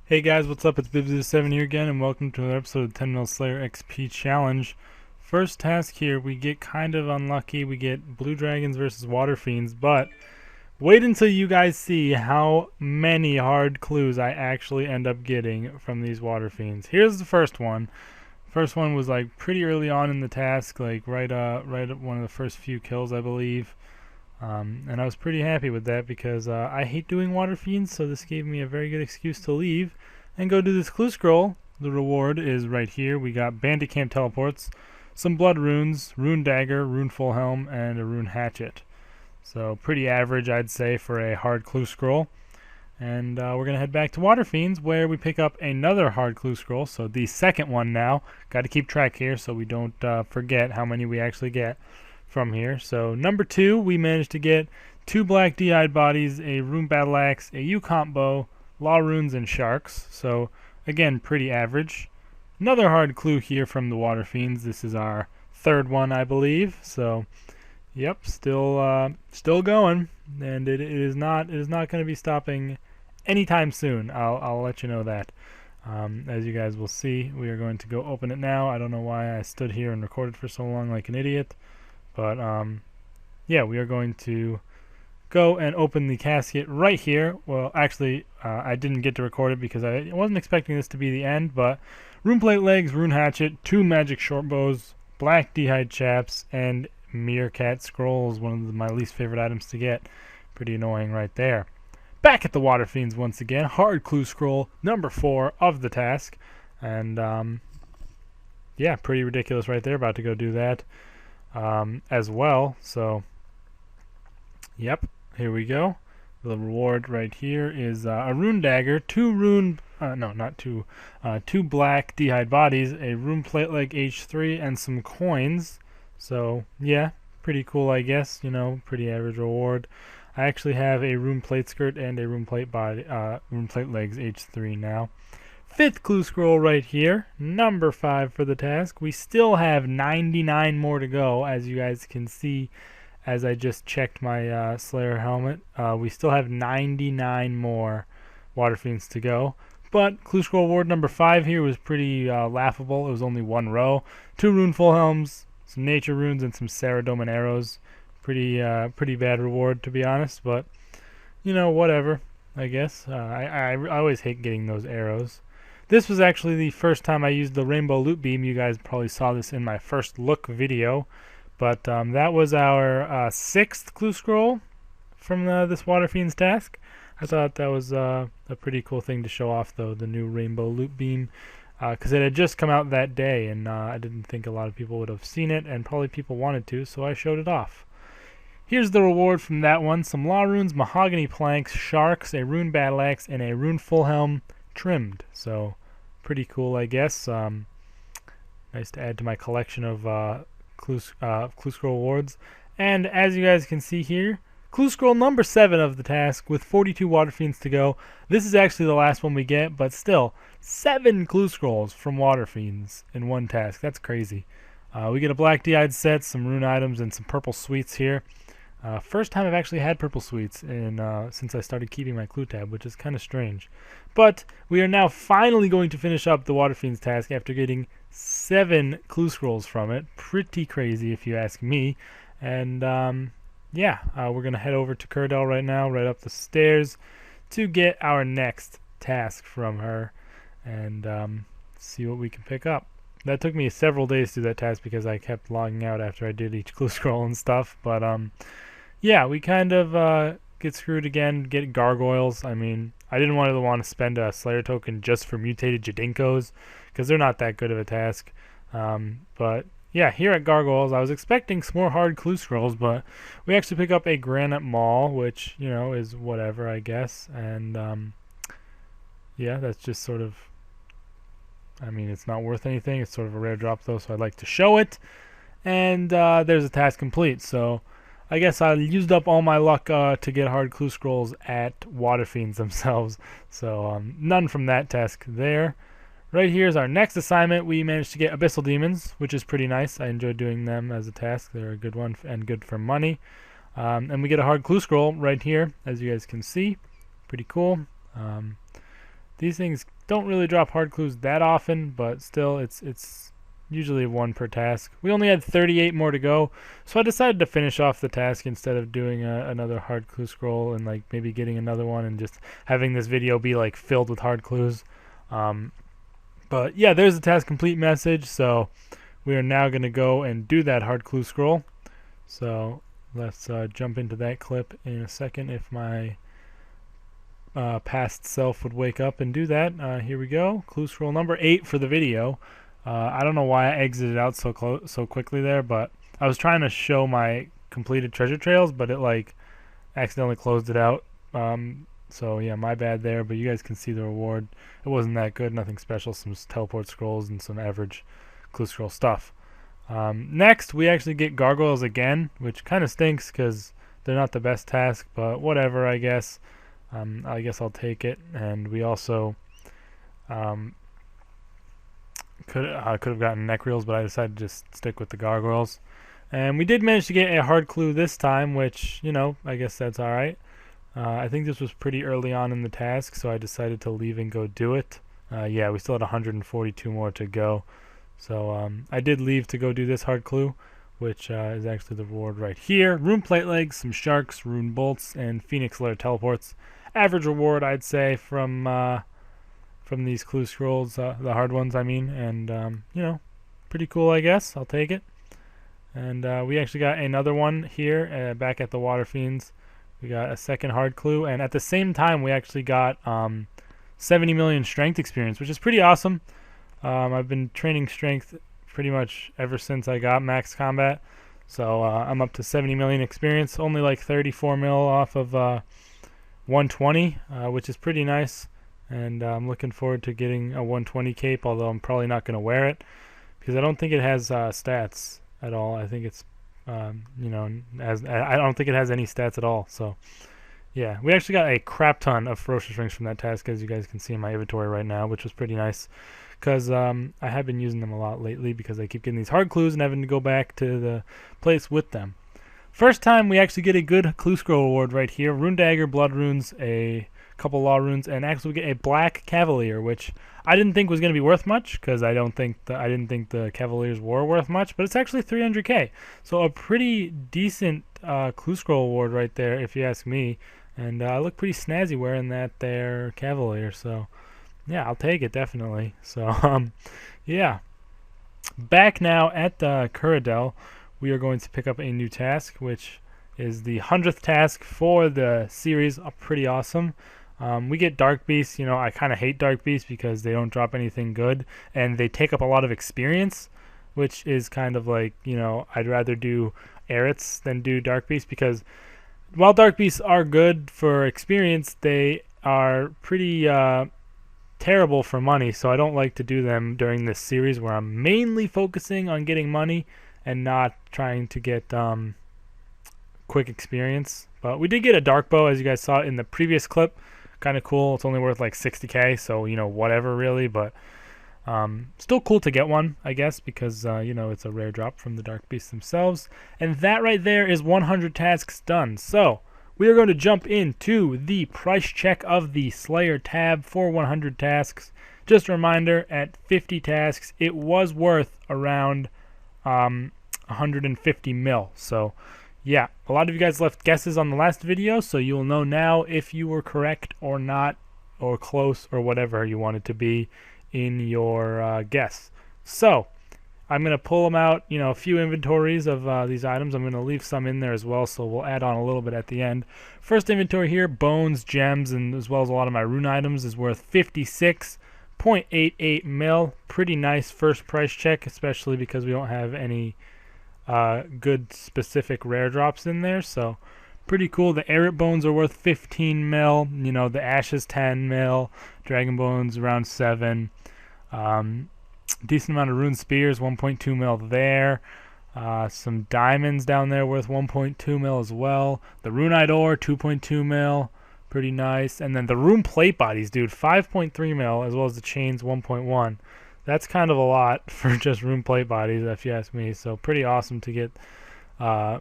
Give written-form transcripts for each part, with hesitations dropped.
Hey guys, what's up? It's Bibs7 here again, and welcome to another episode of 10 Mil Slayer XP Challenge. First task here, we get kind of unlucky. We get Blue Dragons versus Water Fiends, but wait until you guys see how many hard clues I actually end up getting from these Water Fiends. Here's the first one. First one was like pretty early on in the task, like right at one of the first few kills, I believe. And I was pretty happy with that because I hate doing Water Fiends, so this gave me a very good excuse to leave and go do this clue scroll. The reward is right here. We got Bandit Camp Teleports, some Blood Runes, Rune Dagger, Rune Full Helm, and a Rune Hatchet. So pretty average, I'd say, for a hard clue scroll. And we're going to head back to Water Fiends where we pick up another hard clue scroll. So the second one now. Got to keep track here so we don't forget how many we actually get from here. So number 2, we managed to get 2 black D-eyed bodies, a Rune Battle Axe, a U-Comp bow, Law Runes, and Sharks. So again, pretty average. Another hard clue here from the Water Fiends. This is our third one, I believe. So yep, still going, and it is not going to be stopping anytime soon. I'll let you know that. As you guys will see, we are going to go open it now. I don't know why I stood here and recorded for so long like an idiot. But yeah, we are going to go and open the casket right here. Well, actually, I didn't get to record it because I wasn't expecting this to be the end. But Rune Plate Legs, Rune Hatchet, 2 Magic Short Bows, Black D-Hide Chaps, and Meerkat Scrolls, one of my least favorite items to get. Pretty annoying right there. Back at the Water Fiends once again. Hard clue scroll number 4 of the task. And yeah, pretty ridiculous right there. About to go do that. As well. So, yep, here we go. The reward right here is a Rune Dagger, 2 Rune, no, not 2, 2 black D-Hide bodies, a Rune Plate Leg H3, and some coins. So, yeah, pretty cool, I guess. You know, pretty average reward. I actually have a Rune Plate Skirt and a Rune Plate body, Rune Plate Legs H3 now. 5th clue scroll right here, number 5 for the task. We still have 99 more to go, as you guys can see as I just checked my Slayer helmet. We still have 99 more Water Fiends to go. But clue scroll award number 5 here was pretty laughable. It was only 1 row. 2 Rune Full Helms, some Nature Runes, and some Saradomin Arrows. Pretty bad reward, to be honest, but, you know, whatever, I guess. I always hate getting those arrows. This was actually the first time I used the Rainbow Loot Beam. You guys probably saw this in my first look video. But that was our 6th clue scroll from this Water Fiends task. I thought that was a pretty cool thing to show off, though, the new Rainbow Loot Beam. Because it had just come out that day, and I didn't think a lot of people would have seen it, and probably people wanted to, so I showed it off. Here's the reward from that one. Some Law Runes, Mahogany Planks, Sharks, a Rune Battle Axe, and a Rune Full Helm trimmed. So pretty cool, I guess. Nice to add to my collection of clue scroll awards. And as you guys can see here, clue scroll number 7 of the task with 42 Water Fiends to go. This is actually the last one we get, but still 7 clue scrolls from Water Fiends in one task. That's crazy. We get a black D-eyed set, some rune items, and some purple sweets here. First time I've actually had purple sweets since I started keeping my clue tab, which is kind of strange. But we are now finally going to finish up the Water Fiends task after getting 7 clue scrolls from it. Pretty crazy if you ask me. And yeah, we're going to head over to Curdell right now, right up the stairs, to get our next task from her and see what we can pick up. That took me several days to do that task because I kept logging out after I did each clue scroll and stuff. But yeah, we kind of get screwed again, get gargoyles. I mean, I didn't want to spend a Slayer token just for mutated Jadinkos because they're not that good of a task. But yeah, here at gargoyles, I was expecting some more hard clue scrolls, but we actually pick up a Granite Maul, which, you know, is whatever, I guess. And yeah, that's just sort of, I mean, it's not worth anything. It's sort of a rare drop, though, so I'd like to show it. And there's a task complete, so I guess I used up all my luck to get hard clue scrolls at Water Fiends themselves. So none from that task there. Right here is our next assignment. We managed to get Abyssal Demons, which is pretty nice. I enjoy doing them as a task. They're a good one and good for money. And we get a hard clue scroll right here, as you guys can see. Pretty cool. These things don't really drop hard clues that often, but still, it's usually one per task. We only had 38 more to go, so I decided to finish off the task instead of doing another hard clue scroll and like maybe getting another one and just having this video be like filled with hard clues. But yeah, there's the task complete message. So we are now going to go and do that hard clue scroll. So let's jump into that clip in a second if my past self would wake up and do that. Here we go. Clue scroll number 8 for the video. I don't know why I exited out so quickly there, but I was trying to show my completed treasure trails, but it like accidentally closed it out. So yeah, my bad there, but you guys can see the reward. It wasn't that good, nothing special, some teleport scrolls and some average clue scroll stuff. Next, we actually get gargoyles again, which kind of stinks because they're not the best task, but whatever, I guess. I guess I'll take it. And we also could have gotten neck reels, but I decided to just stick with the gargoyles. And we did manage to get a hard clue this time, which, you know, I guess that's alright. I think this was pretty early on in the task, so I decided to leave and go do it. Yeah, we still had 142 more to go. So I did leave to go do this hard clue, which is actually the reward right here. Rune plate legs, some sharks, rune bolts, and Phoenix Lair teleports. Average reward, I'd say, from these clue scrolls, the hard ones, I mean. And, you know, pretty cool, I guess. I'll take it. And we actually got another one here back at the Water Fiends. We got a second hard clue, and at the same time we actually got 70 million strength experience, which is pretty awesome. I've been training strength pretty much ever since I got max combat, so I'm up to 70 million experience, only like 34 mil off of 120, which is pretty nice. And I'm looking forward to getting a 120 cape, although I'm probably not going to wear it because I don't think it has stats at all. I think it's you know, I don't think it has any stats at all. So yeah, we actually got a crap ton of ferocious rings from that task, as you guys can see in my inventory right now, which was pretty nice because I have been using them a lot lately because I keep getting these hard clues and having to go back to the place with them. First time we actually get a good clue scroll award right here. Rune dagger, blood runes, a couple law runes, and actually we get a black cavalier, which I didn't think was going to be worth much because I didn't think the Cavaliers were worth much, but it's actually 300k, so a pretty decent clue scroll award right there, if you ask me. And I look pretty snazzy wearing that there Cavalier, so yeah, I'll take it definitely. So yeah, back now at Kuradel, we are going to pick up a new task, which is the 100th task for the series. Pretty awesome. We get Dark Beasts. You know, I kind of hate Dark Beasts because they don't drop anything good, and they take up a lot of experience, which is kind of like, you know, I'd rather do Erets than do Dark Beasts because while Dark Beasts are good for experience, they are pretty terrible for money, so I don't like to do them during this series where I'm mainly focusing on getting money and not trying to get quick experience. But we did get a Dark Bow, as you guys saw in the previous clip. Kind of cool. It's only worth like 60k, so you know, whatever really, but still cool to get one, I guess, because you know, it's a rare drop from the Dark Beasts themselves. And that right there is 100 tasks done. So we are going to jump into the price check of the Slayer tab for 100 tasks. Just a reminder, at 50 tasks it was worth around 150 mil. So yeah, a lot of you guys left guesses on the last video, so you will know now if you were correct or not, or close, or whatever you want it to be in your guess. So I'm going to pull them out, you know, a few inventories of these items. I'm going to leave some in there as well, so we'll add on a little bit at the end. First inventory here, bones, gems, and as well as a lot of my rune items is worth 56.88 mil. Pretty nice first price check, especially because we don't have any good specific rare drops in there, so pretty cool. The Eret bones are worth 15 mil. You know, the ashes 10 mil. Dragon bones around 7. Decent amount of rune spears, 1.2 mil there. Some diamonds down there worth 1.2 mil as well. The runite ore 2.2 mil, pretty nice. And then the rune plate bodies, dude, 5.3 mil, as well as the chains 1.1. That's kind of a lot for just rune plate bodies, if you ask me. So pretty awesome to get all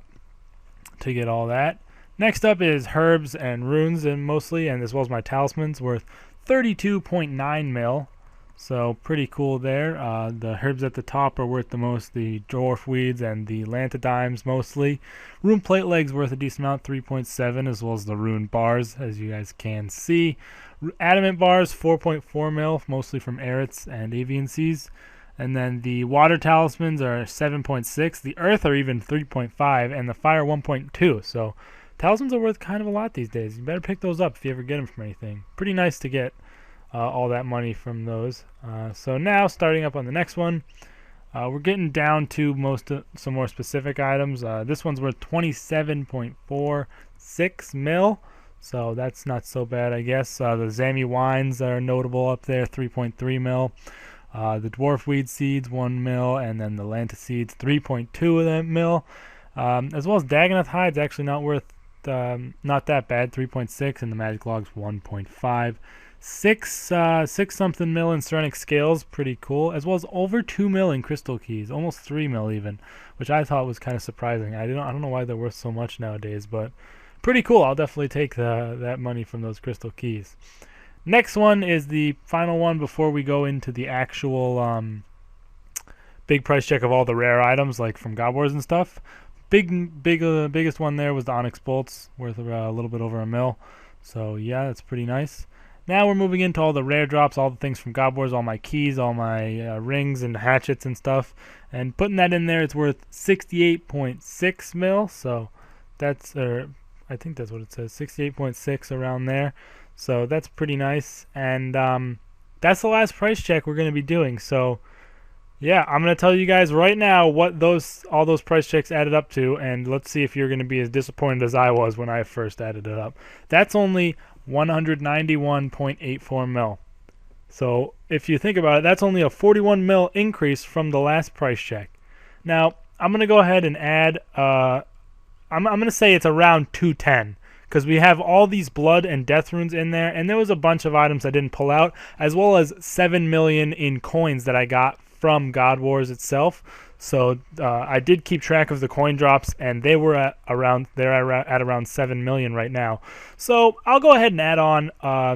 that. Next up is herbs and runes, and mostly, and as well as my talismans, worth 32.9 mil. So pretty cool there. The herbs at the top are worth the most, the dwarf weeds and the lantidimes mostly. Rune plate legs worth a decent amount, 3.7, as well as the rune bars, as you guys can see. Adamant bars, 4.4 mil, mostly from Arets and Avian Seas. And then the water talismans are 7.6. The earth are even 3.5, and the fire 1.2. So talismans are worth kind of a lot these days. You better pick those up if you ever get them from anything. Pretty nice to get all that money from those. So now, starting up on the next one, we're getting down to some more specific items. This one's worth 27.46 mil. So that's not so bad, I guess. The Zami wines are notable up there, 3.3 mil. The dwarf weed seeds, 1 mil, and then the lanta seeds, 3.2 of that mil. As well as Dagannoth hides, actually not that bad, 3.6, and the magic logs, 1.5. 6 something mil in Serenic scales, pretty cool, as well as over 2 mil in crystal keys, almost 3 mil even, which I thought was kind of surprising. I don't know why they're worth so much nowadays, but pretty cool. I'll definitely take that money from those crystal keys. Next one is the final one before we go into the actual big price check of all the rare items, like from God Wars and stuff. Biggest one there was the Onyx bolts, worth a little bit over a mil. So yeah, that's pretty nice. Now we're moving into all the rare drops, all the things from God Wars, all my keys, all my rings and hatchets and stuff. And putting that in there, it's worth 68.6 mil. So that's, I think that's what it says, 68.6 around there. So that's pretty nice. And that's the last price check we're going to be doing. So yeah, I'm going to tell you guys right now what all those price checks added up to. And let's see if you're going to be as disappointed as I was when I first added it up. That's only 191.84 mil. So if you think about it, that's only a 41 mil increase from the last price check. Now I'm going to go ahead and add I'm going to say it's around 210, because we have all these blood and death runes in there, and there was a bunch of items I didn't pull out, as well as 7 million in coins that I got from God Wars itself. So I did keep track of the coin drops, and they were at around 7 million right now. So I'll go ahead and add on a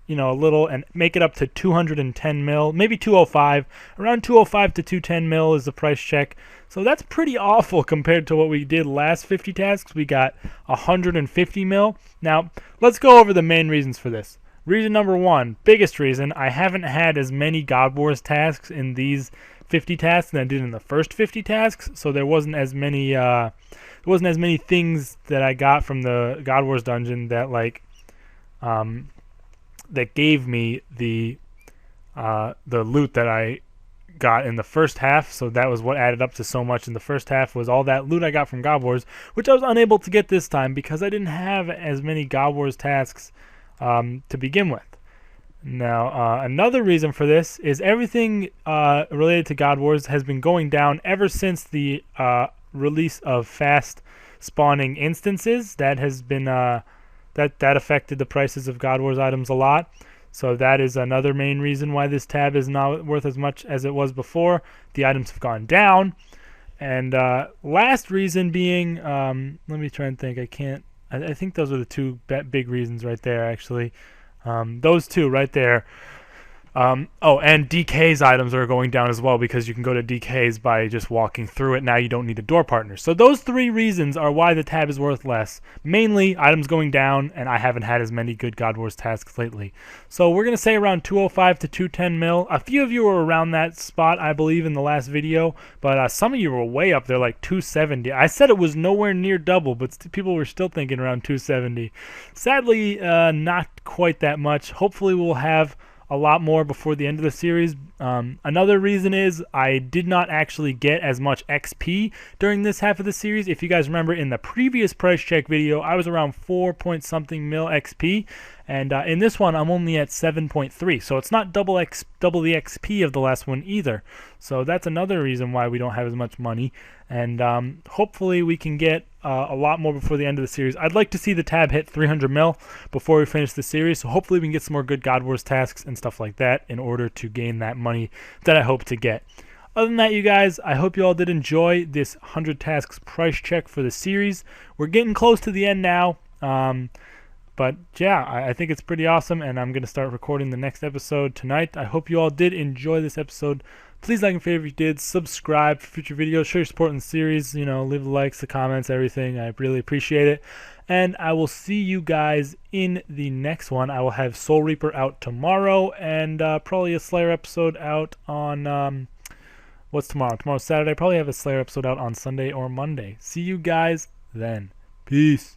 little and make it up to 210 mil, maybe 205. Around 205 to 210 mil is the price check. So that's pretty awful compared to what we did last 50 tasks. We got 150 mil. Now let's go over the main reasons for this. Reason number one, biggest reason, I haven't had as many God Wars tasks in these 50 tasks than I did in the first 50 tasks, so there wasn't as many things that I got from the God Wars dungeon that that gave me the loot that I got in the first half. So that was what added up to so much in the first half, was all that loot I got from God Wars, which I was unable to get this time because I didn't have as many God Wars tasks to begin with. Now, another reason for this is everything related to God Wars has been going down ever since the release of fast spawning instances. That has been that affected the prices of God Wars items a lot. So that is another main reason why this tab is not worth as much as it was before. The items have gone down. And last reason being, let me try and think. I think those are the two big reasons right there, actually. Those two right there. And DK's items are going down as well, because you can go to DK's by just walking through it. Now you don't need a door partner. So those three reasons are why the tab is worth less. Mainly items going down, and I haven't had as many good God Wars tasks lately. So we're going to say around 205 to 210 mil. A few of you were around that spot, I believe, in the last video, but some of you were way up there, like 270. I said it was nowhere near double, but people were still thinking around 270. Sadly, not quite that much. Hopefully we'll have a lot more before the end of the series. Another reason is I did not actually get as much XP during this half of the series. If you guys remember, in the previous price check video, I was around 4 point something mil XP, and in this one I'm only at 7.3, so it's not double the XP of the last one either. So that's another reason why we don't have as much money, and hopefully we can get a lot more before the end of the series. I'd like to see the tab hit 300 mil before we finish the series, so hopefully we can get some more good God Wars tasks and stuff like that in order to gain that money that I hope to get. Other than that, you guys, I hope you all did enjoy this 100 tasks price check for the series. We're getting close to the end now. But yeah, I think it's pretty awesome, and I'm going to start recording the next episode tonight. I hope you all did enjoy this episode. Please like and favorite if you did. Subscribe for future videos. Show your support in the series. Leave the likes, the comments, everything. I really appreciate it. And I will see you guys in the next one. I will have Soul Reaper out tomorrow, and probably a Slayer episode out on, what's tomorrow? Tomorrow's Saturday. Probably have a Slayer episode out on Sunday or Monday. See you guys then. Peace.